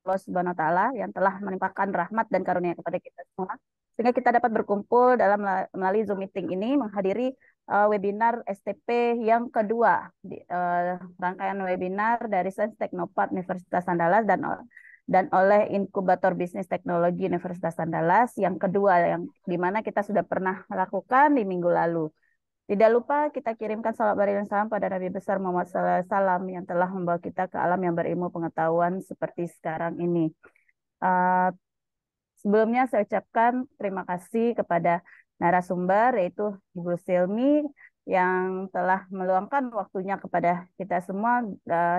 Allah Subhanahu wa taala yang telah menimpakan rahmat dan karunia kepada kita semua sehingga kita dapat berkumpul melalui Zoom meeting ini menghadiri webinar STP yang kedua rangkaian webinar dari Sains Teknopark Universitas Andalas dan oleh Inkubator Bisnis Teknologi Universitas Andalas yang kedua yang di mana kita sudah pernah lakukan di minggu lalu. Tidak lupa kita kirimkan salawat beriring salam pada Nabi besar Muhammad SAW yang telah membawa kita ke alam yang berilmu pengetahuan seperti sekarang ini. Uh, Sebelumnya saya ucapkan terima kasih kepada narasumber yaitu Ibu Silmi yang telah meluangkan waktunya kepada kita semua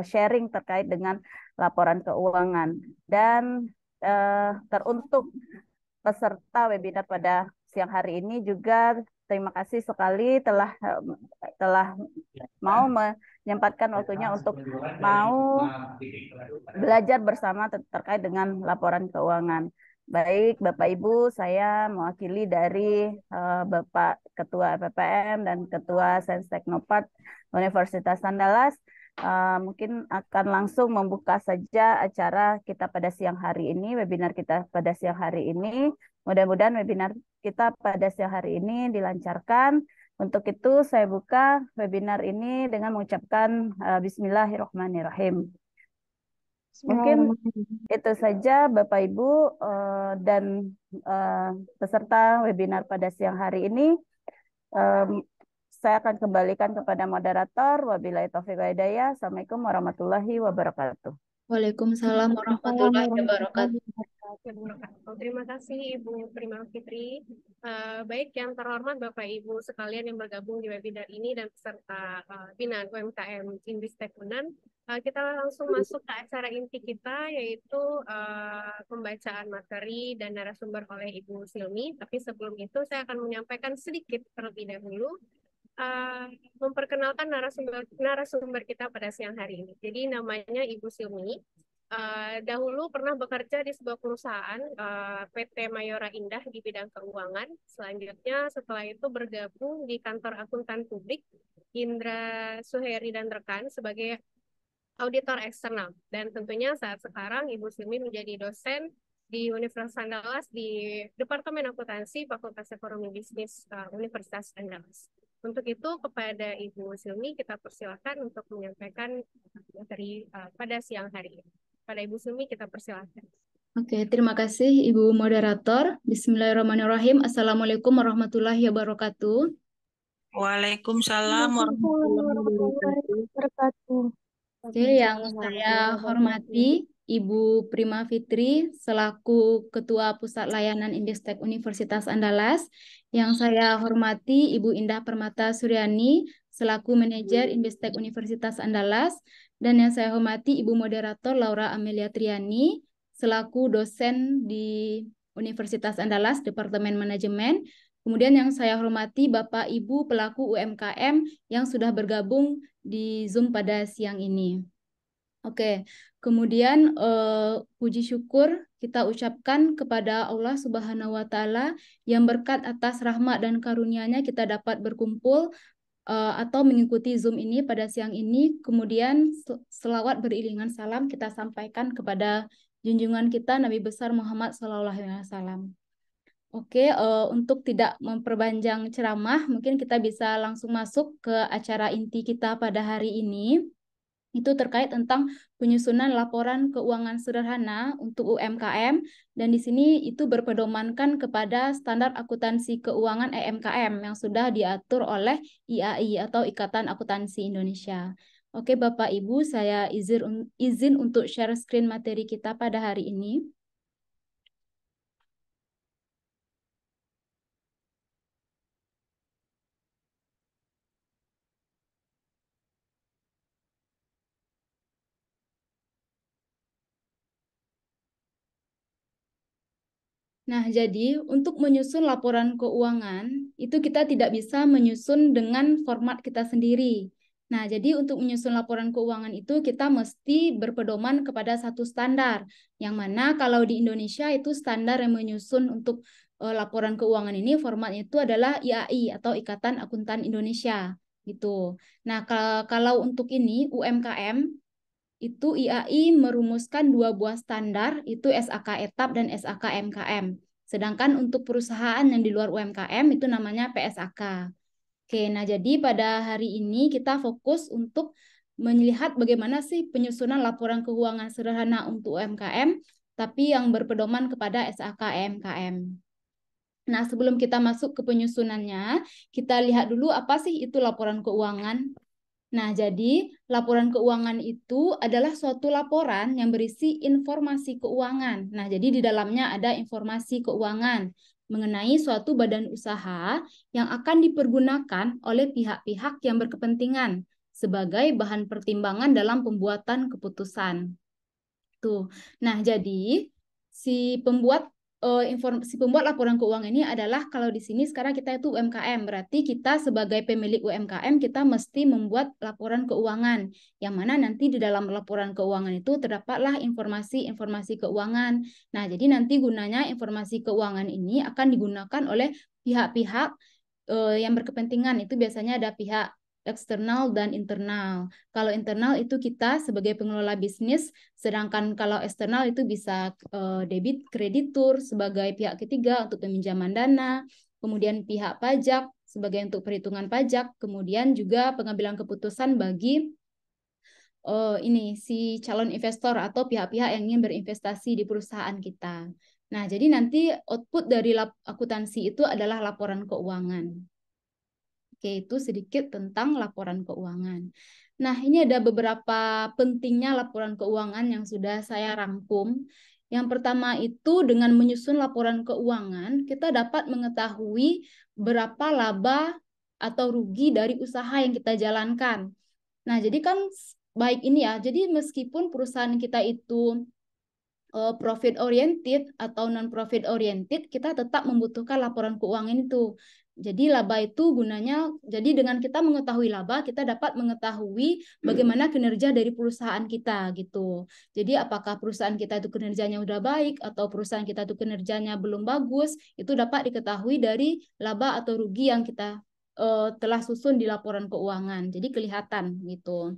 sharing terkait dengan laporan keuangan dan teruntuk peserta webinar pada siang hari ini juga terima kasih sekali telah mau menyempatkan waktunya untuk mau belajar bersama terkait dengan laporan keuangan. Baik, Bapak Ibu, saya mewakili dari Bapak Ketua FPPM dan Ketua Sains Teknopark Universitas Andalas. Mungkin akan langsung membuka saja acara kita pada siang hari ini, webinar kita pada siang hari ini. Mudah-mudahan webinar kita pada siang hari ini dilancarkan. Untuk itu saya buka webinar ini dengan mengucapkan Bismillahirrahmanirrahim. Mungkin itu saja Bapak Ibu dan peserta webinar pada siang hari ini. Saya akan kembalikan kepada moderator. Wabillahi taufiq wa hidayah. Assalamualaikum warahmatullahi wabarakatuh. Waalaikumsalam warahmatullahi wabarakatuh. Terima kasih Ibu Prima Fitri. Baik yang terhormat Bapak Ibu sekalian yang bergabung di webinar ini dan peserta binaan UMKM Indistek Unan. Kita langsung masuk ke acara inti kita yaitu pembacaan materi dan narasumber oleh Ibu Silmi. Tapi sebelum itu saya akan menyampaikan sedikit terlebih dahulu memperkenalkan narasumber kita pada siang hari ini. Jadi namanya Ibu Silmi. Dahulu pernah bekerja di sebuah perusahaan PT Mayora Indah di bidang keuangan. Selanjutnya setelah itu bergabung di kantor akuntan publik Indra Suheri dan rekan sebagai auditor eksternal. Dan tentunya saat sekarang Ibu Silmi menjadi dosen di Universitas Andalas di Departemen Akuntansi Fakultas Ekonomi Bisnis Universitas Andalas. Untuk itu kepada Ibu Silmi kita persilakan untuk menyampaikan materi pada siang hari ini. Pada Ibu Silmi kita persilakan. Oke, terima kasih Ibu Moderator. Bismillahirrahmanirrahim. Assalamualaikum warahmatullahi wabarakatuh. Waalaikumsalam warahmatullahi wabarakatuh. Oke, yang saya hormati Ibu Prima Fitri selaku Ketua Pusat Layanan Indistek Universitas Andalas. Yang saya hormati Ibu Indah Permata Suryani selaku Manajer Indistek Universitas Andalas. Dan yang saya hormati Ibu Moderator Laura Amelia Triani selaku dosen di Universitas Andalas Departemen Manajemen. Kemudian yang saya hormati Bapak Ibu pelaku UMKM yang sudah bergabung di Zoom pada siang ini. Oke, kemudian puji syukur kita ucapkan kepada Allah Subhanahu wa Ta'ala yang berkat atas rahmat dan karunia-Nya kita dapat berkumpul atau mengikuti Zoom ini pada siang ini. Kemudian selawat beriringan salam kita sampaikan kepada junjungan kita Nabi besar Muhammad SAW. Oke, untuk tidak memperpanjang ceramah, mungkin kita bisa langsung masuk ke acara inti kita pada hari ini. Itu terkait tentang penyusunan laporan keuangan sederhana untuk UMKM, dan di sini itu berpedomankan kepada standar akuntansi keuangan EMKM yang sudah diatur oleh IAI atau Ikatan Akuntansi Indonesia. Oke, Bapak Ibu, saya izin untuk share screen materi kita pada hari ini. Nah, jadi untuk menyusun laporan keuangan, itu kita tidak bisa menyusun dengan format kita sendiri. Nah, jadi untuk menyusun laporan keuangan itu kita mesti berpedoman kepada satu standar, yang mana kalau di Indonesia itu standar yang menyusun untuk laporan keuangan ini formatnya itu adalah IAI atau Ikatan Akuntan Indonesia gitu. Nah, kalau untuk ini UMKM itu IAI merumuskan 2 buah standar, itu SAK etap dan SAK MKM. Sedangkan untuk perusahaan yang di luar UMKM itu namanya PSAK. Oke, nah jadi pada hari ini kita fokus untuk melihat bagaimana sih penyusunan laporan keuangan sederhana untuk UMKM, tapi yang berpedoman kepada SAK MKM. Nah, sebelum kita masuk ke penyusunannya, kita lihat dulu apa sih itu laporan keuangan. Nah, jadi laporan keuangan itu adalah suatu laporan yang berisi informasi keuangan. Nah, jadi di dalamnya ada informasi keuangan mengenai suatu badan usaha yang akan dipergunakan oleh pihak-pihak yang berkepentingan sebagai bahan pertimbangan dalam pembuatan keputusan. Tuh. Nah, jadi si pembuat laporan keuangan ini adalah, kalau di sini sekarang kita itu UMKM, berarti kita sebagai pemilik UMKM kita mesti membuat laporan keuangan, yang mana nanti di dalam laporan keuangan itu terdapatlah informasi-informasi keuangan. Nah, jadi nanti gunanya informasi keuangan ini akan digunakan oleh pihak-pihak yang berkepentingan. Itu biasanya ada pihak eksternal dan internal. Kalau internal itu kita sebagai pengelola bisnis, sedangkan kalau eksternal itu bisa debit kreditur sebagai pihak ketiga untuk peminjaman dana, kemudian pihak pajak sebagai untuk perhitungan pajak, kemudian juga pengambilan keputusan bagi ini si calon investor atau pihak-pihak yang ingin berinvestasi di perusahaan kita. Nah, jadi nanti output dari akuntansi itu adalah laporan keuangan. Oke, itu sedikit tentang laporan keuangan. Nah, ini ada beberapa pentingnya laporan keuangan yang sudah saya rangkum. Yang pertama itu dengan menyusun laporan keuangan, kita dapat mengetahui berapa laba atau rugi dari usaha yang kita jalankan. Nah, jadi kan baik ini ya, jadi meskipun perusahaan kita itu profit oriented atau non profit oriented, kita tetap membutuhkan laporan keuangan itu. Jadi laba itu gunanya, jadi dengan kita mengetahui laba, kita dapat mengetahui bagaimana kinerja dari perusahaan kita gitu. Jadi apakah perusahaan kita itu kinerjanya udah baik atau perusahaan kita itu kinerjanya belum bagus, itu dapat diketahui dari laba atau rugi yang kita telah susun di laporan keuangan. Jadi kelihatan gitu.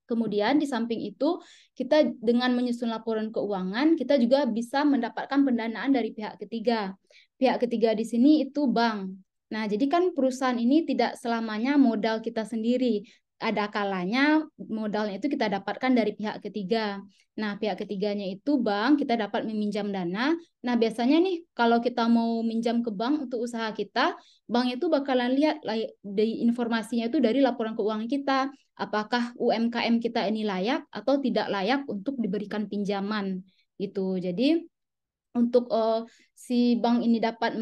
Kemudian di samping itu, kita dengan menyusun laporan keuangan, kita juga bisa mendapatkan pendanaan dari pihak ketiga. Pihak ketiga di sini itu bank. Nah, jadi kan perusahaan ini tidak selamanya modal kita sendiri. Ada kalanya modalnya itu kita dapatkan dari pihak ketiga. Nah, pihak ketiganya itu bank, kita dapat meminjam dana. Nah, biasanya nih kalau kita mau minjam ke bank untuk usaha kita, bank itu bakalan lihat informasinya itu dari laporan keuangan kita. Apakah UMKM kita ini layak atau tidak layak untuk diberikan pinjaman gitu. Jadi untuk si bank ini dapat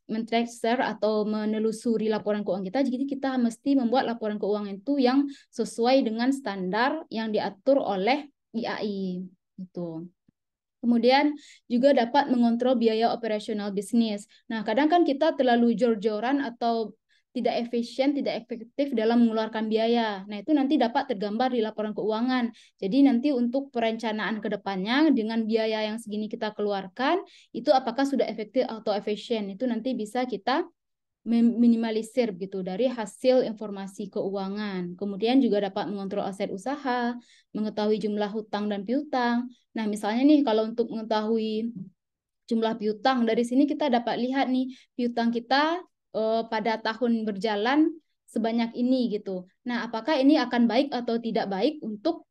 men-tracer atau menelusuri laporan keuangan kita, jadi kita mesti membuat laporan keuangan itu yang sesuai dengan standar yang diatur oleh IAI gitu. Kemudian juga dapat mengontrol biaya operasional bisnis. Nah, kadang kan kita terlalu jor-joran atau tidak efisien, tidak efektif dalam mengeluarkan biaya. Nah, itu nanti dapat tergambar di laporan keuangan. Jadi nanti untuk perencanaan ke depannya dengan biaya yang segini kita keluarkan, itu apakah sudah efektif atau efisien. Itu nanti bisa kita minimalisir gitu dari hasil informasi keuangan. Kemudian juga dapat mengontrol aset usaha, mengetahui jumlah hutang dan piutang. Nah, misalnya nih kalau untuk mengetahui jumlah piutang, dari sini kita dapat lihat nih piutang kita pada tahun berjalan sebanyak ini gitu. Nah, apakah ini akan baik atau tidak baik untuk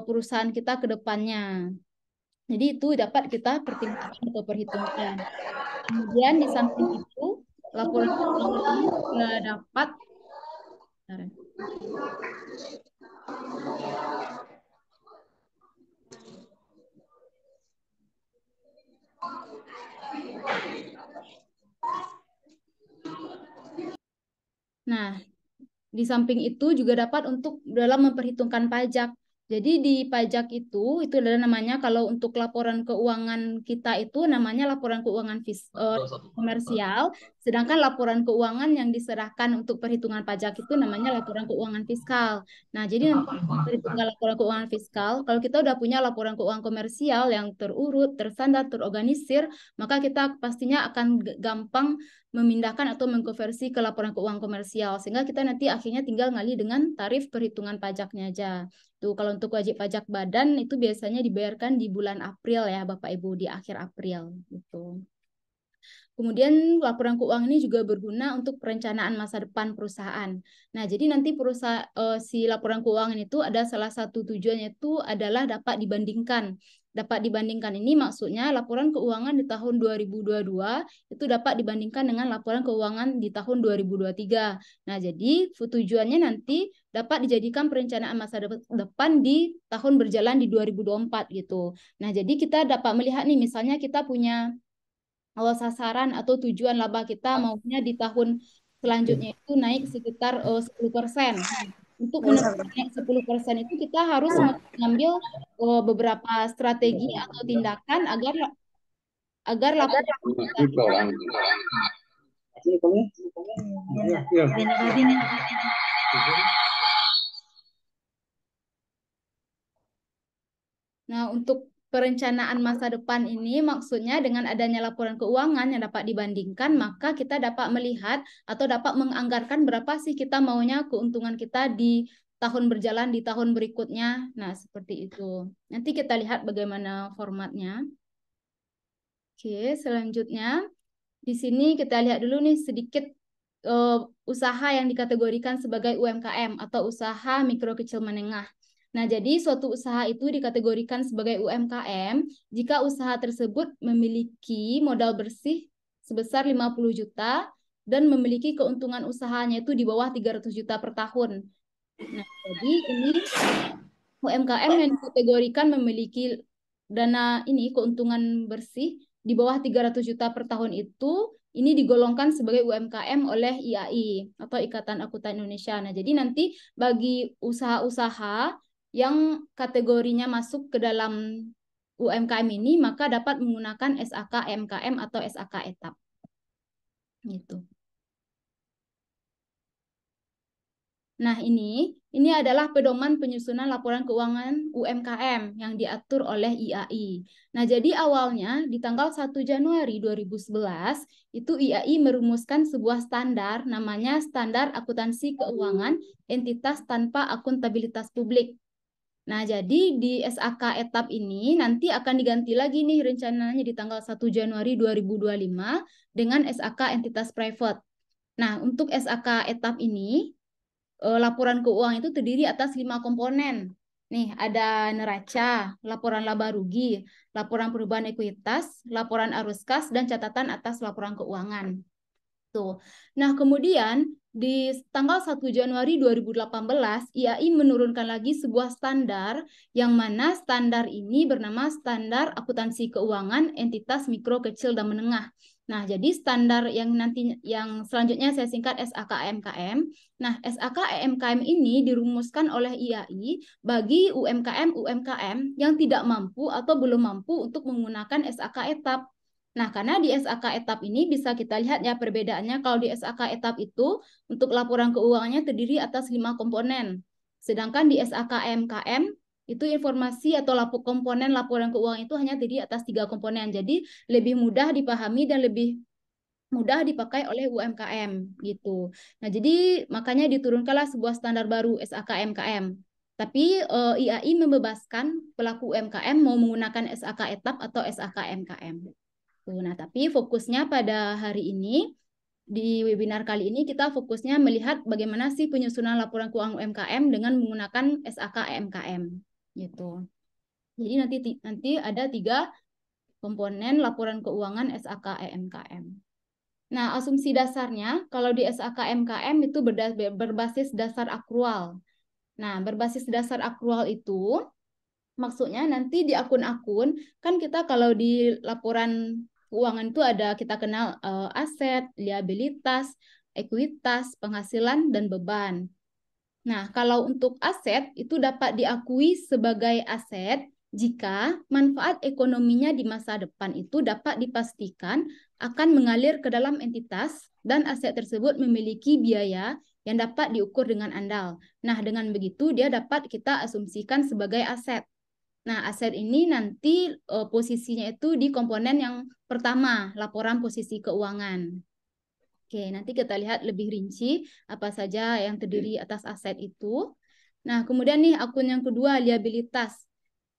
perusahaan kita ke depannya. Jadi itu dapat kita pertimbangkan atau perhitungkan. Kemudian di samping itu, laporan keuangan ini juga dapat Nah, di samping itu juga dapat untuk dalam memperhitungkan pajak. Jadi di pajak itu adalah namanya, kalau untuk laporan keuangan kita itu namanya laporan keuangan komersial, sedangkan laporan keuangan yang diserahkan untuk perhitungan pajak itu namanya laporan keuangan fiskal. Nah, jadi nanti perhitungan laporan keuangan fiskal, kalau kita udah punya laporan keuangan komersial yang terurut, terstandar, terorganisir, maka kita pastinya akan gampang memindahkan atau mengkonversi ke laporan keuangan komersial, sehingga kita nanti akhirnya tinggal ngalih dengan tarif perhitungan pajaknya aja. Tuh, kalau untuk wajib pajak badan itu biasanya dibayarkan di bulan April ya, Bapak Ibu, di akhir April gitu. Kemudian laporan keuangan ini juga berguna untuk perencanaan masa depan perusahaan. Nah, jadi nanti si laporan keuangan itu ada salah satu tujuannya itu adalah dapat dibandingkan. Dapat dibandingkan ini maksudnya laporan keuangan di tahun 2022 itu dapat dibandingkan dengan laporan keuangan di tahun 2023. Nah, jadi tujuannya nanti dapat dijadikan perencanaan masa depan di tahun berjalan di 2024 gitu. Nah, jadi kita dapat melihat nih misalnya kita punya sasaran atau tujuan laba kita maunya di tahun selanjutnya itu naik sekitar 10%. Untuk menentukan naik 10% itu kita harus mengambil beberapa strategi atau tindakan agar laporan Nah, untuk perencanaan masa depan ini maksudnya dengan adanya laporan keuangan yang dapat dibandingkan, maka kita dapat melihat atau dapat menganggarkan berapa sih kita maunya keuntungan kita di tahun berjalan di tahun berikutnya. Nah, seperti itu. Nanti kita lihat bagaimana formatnya. Oke, selanjutnya di sini kita lihat dulu nih sedikit usaha yang dikategorikan sebagai UMKM atau usaha mikro kecil menengah. Nah, jadi suatu usaha itu dikategorikan sebagai UMKM jika usaha tersebut memiliki modal bersih sebesar 50 juta dan memiliki keuntungan usahanya itu di bawah 300 juta per tahun. Nah, jadi ini UMKM yang dikategorikan memiliki dana ini keuntungan bersih di bawah 300 juta per tahun itu ini digolongkan sebagai UMKM oleh IAI atau Ikatan Akuntan Indonesia. Nah, jadi nanti bagi usaha-usaha yang kategorinya masuk ke dalam UMKM ini maka dapat menggunakan SAK MKM atau SAK etap. Gitu. Nah, ini adalah pedoman penyusunan laporan keuangan UMKM yang diatur oleh IAI. Nah, jadi awalnya di tanggal 1 Januari 2011 itu IAI merumuskan sebuah standar namanya Standar Akuntansi Keuangan Entitas Tanpa Akuntabilitas Publik. Nah, jadi di SAK etap ini nanti akan diganti lagi nih rencananya di tanggal 1 Januari 2025 dengan SAK entitas private. Nah, untuk SAK etap ini laporan keuangan itu terdiri atas 5 komponen. Nih, ada neraca, laporan laba rugi, laporan perubahan ekuitas, laporan arus kas, dan catatan atas laporan keuangan. Tuh. Nah, kemudian di tanggal 1 Januari 2018, IAI menurunkan lagi sebuah standar yang mana standar ini bernama Standar Akuntansi Keuangan Entitas Mikro, Kecil, dan Menengah. Nah, jadi standar yang selanjutnya saya singkat SAKMKM. Nah, SAKMKM ini dirumuskan oleh IAI bagi UMKM yang tidak mampu atau belum mampu untuk menggunakan SAK etap. Nah, karena di SAK etap ini bisa kita lihat ya perbedaannya. Kalau di SAK etap itu untuk laporan keuangannya terdiri atas 5 komponen. Sedangkan di SAKMKM itu informasi atau komponen laporan keuangan itu hanya terdiri atas 3 komponen. Jadi lebih mudah dipahami dan lebih mudah dipakai oleh UMKM gitu. Nah, jadi makanya diturunkanlah sebuah standar baru SAKMKM. Tapi IAI membebaskan pelaku UMKM mau menggunakan SAK etap atau SAKMKM. Nah, tapi fokusnya pada hari ini, di webinar kali ini kita fokusnya melihat bagaimana sih penyusunan laporan keuangan UMKM dengan menggunakan SAKMKM. Gitu. Jadi nanti ada 3 komponen laporan keuangan SAKMKM. Nah, asumsi dasarnya kalau di SAKMKM itu berbasis dasar akrual. Nah, berbasis dasar akrual itu maksudnya nanti di akun-akun, kan kita kalau di laporan keuangan itu ada kita kenal aset, liabilitas, ekuitas, penghasilan, dan beban. Nah, kalau untuk aset itu dapat diakui sebagai aset jika manfaat ekonominya di masa depan itu dapat dipastikan akan mengalir ke dalam entitas dan aset tersebut memiliki biaya yang dapat diukur dengan andal. Nah, dengan begitu dia dapat kita asumsikan sebagai aset. Nah, aset ini nanti posisinya itu di komponen yang pertama, laporan posisi keuangan. Oke, nanti kita lihat lebih rinci apa saja yang terdiri atas aset itu. Nah, kemudian nih akun yang kedua, liabilitas.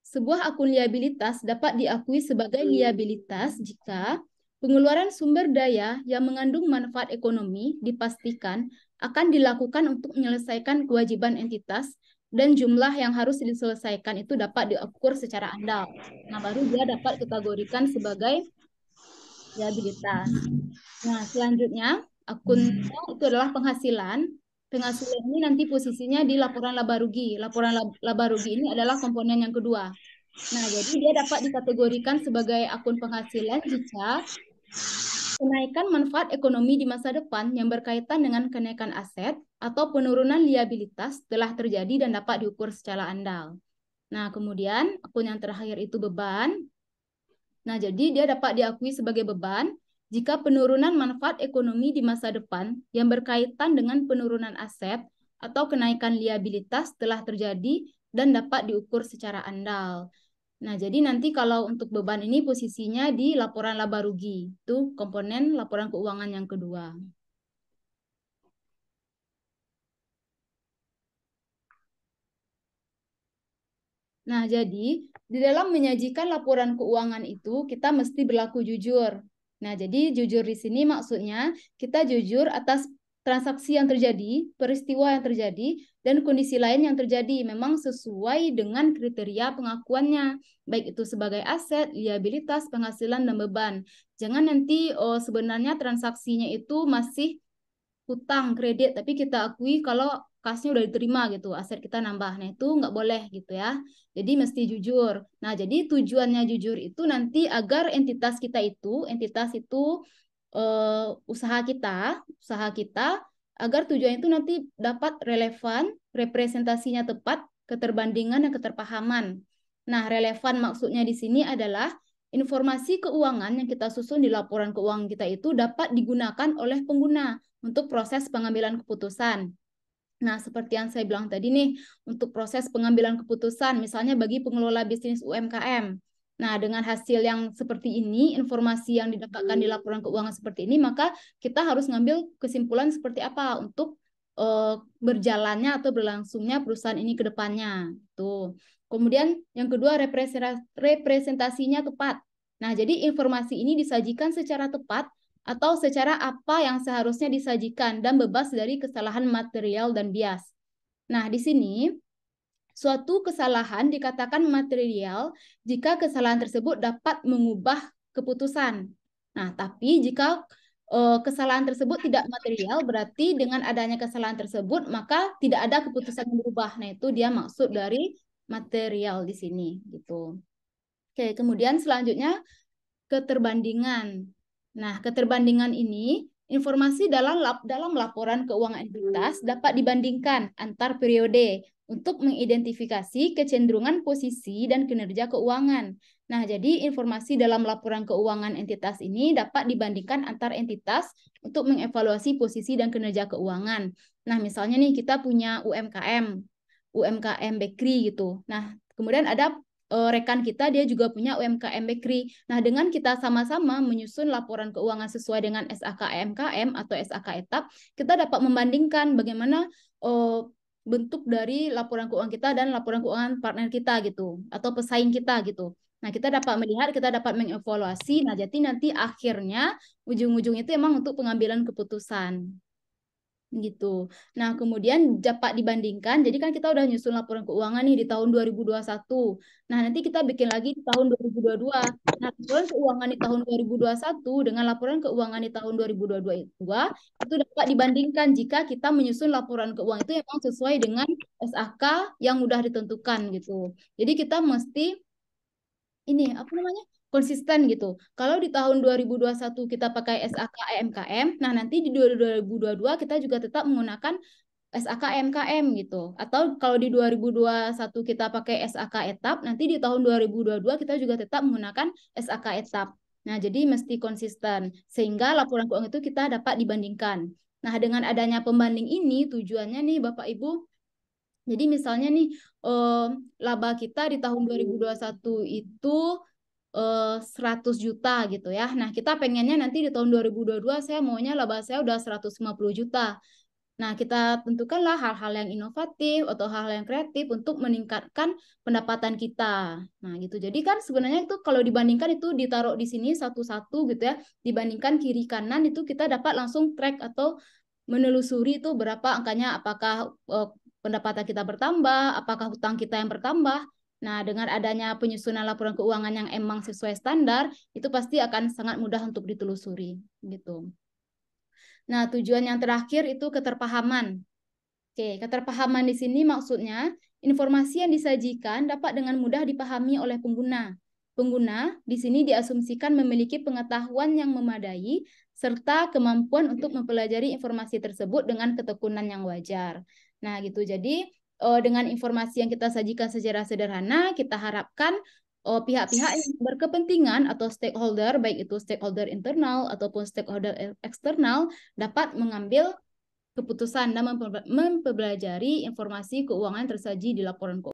Sebuah akun liabilitas dapat diakui sebagai liabilitas jika pengeluaran sumber daya yang mengandung manfaat ekonomi dipastikan akan dilakukan untuk menyelesaikan kewajiban entitas dan jumlah yang harus diselesaikan itu dapat diukur secara andal. Nah, baru dia dapat kategorikan sebagai liabilitas. Nah, selanjutnya akun itu adalah penghasilan. Penghasilan ini nanti posisinya di laporan laba rugi. Laporan laba rugi ini adalah komponen yang kedua. Nah, jadi dia dapat dikategorikan sebagai akun penghasilan jika kenaikan manfaat ekonomi di masa depan yang berkaitan dengan kenaikan aset atau penurunan liabilitas telah terjadi dan dapat diukur secara andal. Nah, kemudian akun yang terakhir itu beban. Nah, jadi dia dapat diakui sebagai beban jika penurunan manfaat ekonomi di masa depan yang berkaitan dengan penurunan aset atau kenaikan liabilitas telah terjadi dan dapat diukur secara andal. Nah, jadi nanti kalau untuk beban ini posisinya di laporan laba rugi. Itu komponen laporan keuangan yang kedua. Nah, jadi di dalam menyajikan laporan keuangan itu kita mesti berlaku jujur. Nah, jadi jujur di sini maksudnya kita jujur atas transaksi yang terjadi, peristiwa yang terjadi, dan kondisi lain yang terjadi memang sesuai dengan kriteria pengakuannya, baik itu sebagai aset, liabilitas, penghasilan, dan beban. Jangan nanti sebenarnya transaksinya itu masih hutang kredit, tapi kita akui kalau kasnya udah diterima gitu, aset kita nambah. Nah, itu nggak boleh gitu ya. Jadi mesti jujur. Nah, jadi tujuannya jujur itu nanti agar entitas itu usaha kita, agar tujuan itu nanti dapat relevan, representasinya tepat, keterbandingan dan keterpahaman. Nah, relevan maksudnya di sini adalah informasi keuangan yang kita susun di laporan keuangan kita itu dapat digunakan oleh pengguna untuk proses pengambilan keputusan. Nah, seperti yang saya bilang tadi nih, untuk proses pengambilan keputusan, misalnya bagi pengelola bisnis UMKM. Nah, dengan hasil yang seperti ini, informasi yang didapatkan di laporan keuangan seperti ini, maka kita harus ngambil kesimpulan seperti apa untuk berjalannya atau berlangsungnya perusahaan ini ke depannya. Tuh. Kemudian yang kedua, representasinya tepat. Nah, jadi informasi ini disajikan secara tepat atau secara apa yang seharusnya disajikan dan bebas dari kesalahan material dan bias. Nah, di sini suatu kesalahan dikatakan material jika kesalahan tersebut dapat mengubah keputusan. Nah, tapi jika kesalahan tersebut tidak material, berarti dengan adanya kesalahan tersebut, maka tidak ada keputusan yang berubah. Nah, itu dia maksud dari material di sini. Gitu. Oke, kemudian selanjutnya keterbandingan. Nah, keterbandingan ini informasi dalam laporan keuangan entitas dapat dibandingkan antar periode untuk mengidentifikasi kecenderungan posisi dan kinerja keuangan. Nah, jadi informasi dalam laporan keuangan entitas ini dapat dibandingkan antar entitas untuk mengevaluasi posisi dan kinerja keuangan. Nah, misalnya nih kita punya UMKM bakery gitu. Nah, kemudian ada rekan kita dia juga punya UMKM bakery. Nah, dengan kita sama-sama menyusun laporan keuangan sesuai dengan SAK EMKM atau SAK etap, kita dapat membandingkan bagaimana bentuk dari laporan keuangan kita dan laporan keuangan partner kita gitu atau pesaing kita gitu. Nah, kita dapat melihat, kita dapat mengevaluasi. Nah, jadi nanti akhirnya ujung-ujung itu emang untuk pengambilan keputusan. Gitu. Nah, kemudian dapat dibandingkan. Jadi kan kita udah nyusun laporan keuangan nih di tahun 2021. Nah, nanti kita bikin lagi di tahun 2022. Nah, laporan keuangan di tahun 2021 dengan laporan keuangan di tahun 2022 itu dapat dibandingkan jika kita menyusun laporan keuangan itu memang sesuai dengan SAK yang udah ditentukan gitu. Jadi kita mesti ini apa namanya? Konsisten gitu. Kalau di tahun 2021 kita pakai SAK EMKM, nah nanti di 2022 kita juga tetap menggunakan SAK EMKM gitu. Atau kalau di 2021 kita pakai SAK etap, nanti di tahun 2022 kita juga tetap menggunakan SAK etap. Nah, jadi mesti konsisten sehingga laporan keuangan itu kita dapat dibandingkan. Nah, dengan adanya pembanding ini tujuannya nih Bapak Ibu, jadi misalnya nih laba kita di tahun 2021 itu 100 juta gitu ya. Nah, kita pengennya nanti di tahun 2022 saya maunya laba saya udah 150 juta. Nah, kita tentukanlah hal-hal yang inovatif atau hal-hal yang kreatif untuk meningkatkan pendapatan kita. Nah, gitu. Jadi kan sebenarnya itu kalau dibandingkan itu ditaruh di sini satu-satu gitu ya, dibandingkan kiri kanan itu kita dapat langsung track atau menelusuri itu berapa angkanya, apakah pendapatan kita bertambah, apakah hutang kita yang bertambah. Nah, dengan adanya penyusunan laporan keuangan yang emang sesuai standar, itu pasti akan sangat mudah untuk ditelusuri gitu. Nah, tujuan yang terakhir itu keterpahaman. Oke, keterpahaman di sini maksudnya informasi yang disajikan dapat dengan mudah dipahami oleh pengguna. Pengguna di sini diasumsikan memiliki pengetahuan yang memadai serta kemampuan untuk mempelajari informasi tersebut dengan ketekunan yang wajar. Nah, gitu. Jadi, dengan informasi yang kita sajikan secara sederhana, kita harapkan pihak-pihak yang berkepentingan atau stakeholder, baik itu stakeholder internal ataupun stakeholder eksternal, dapat mengambil keputusan dan mempelajari informasi keuangan tersaji di laporan keuangan.